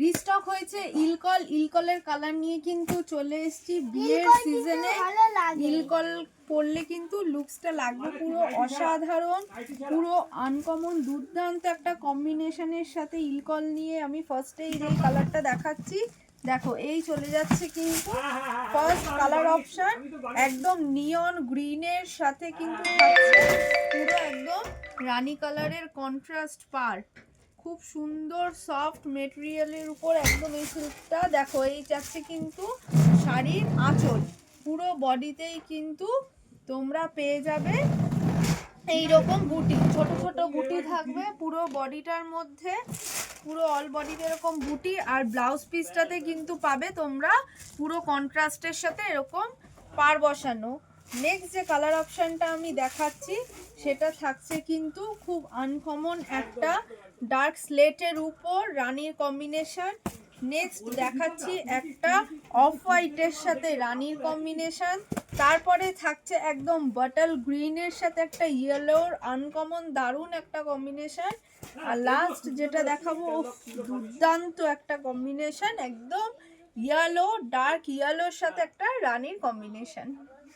Restock হয়েছে ইলকল। ইলকলের colour নিয়ে কিন্তু চলে এসেছি বিয়ের সিজনে। ইলকল পরলে কিন্তু লুকসটা লাগবে পুরো অসাধারণ, পুরো আনকমন, দুর্দান্ত একটা কম্বিনেশনের সাথে ইলকল নিয়ে আমি ফার্স্টেই যে কালারটা দেখাচ্ছি, দেখো এই চলে যাচ্ছে কিন্তু ফার্স্ট কালার অপশন, একদম নিয়ন গ্রিনের সাথে কিন্তু থাকছে পুরো একদম রানী কালারের কন্ট্রাস্ট পার, খুব সুন্দর সফট মেটেরিয়ালের উপর একদম এই সিল্কটা। দেখো এই যাচ্ছে কিন্তু শাড়ির আঁচল, পুরো বডিতেই কিন্তু তোমরা পেয়ে যাবে এইরকম বুটি, ছোট ছোট বুটি থাকবে পুরো বডিটার মধ্যে, পুরো অল বডিতে এরকম বুটি। আর ব্লাউজ পিসটাতে কিন্তু পাবে তোমরা পুরো কন্ট্রাস্টের সাথে এরকম পার বসানো। নেক্সট যে কালার অপশানটা আমি দেখাচ্ছি সেটা থাকছে কিন্তু খুব আনকমন একটা ডার্ক স্লেটের উপর রানীর কম্বিনেশন। নেক্সট দেখাচ্ছি একটা অফ হোয়াইটের সাথে রানীর কম্বিনেশন। তারপরে থাকছে একদম বটল গ্রিনের সাথে একটা ইয়েলোর আনকমন দারুণ একটা কম্বিনেশন। আর লাস্ট যেটা দেখাবো, দুর্দান্ত একটা কম্বিনেশন, একদম ইয়েলো, ডার্ক ইয়েলোর সাথে একটা রানীর কম্বিনেশন।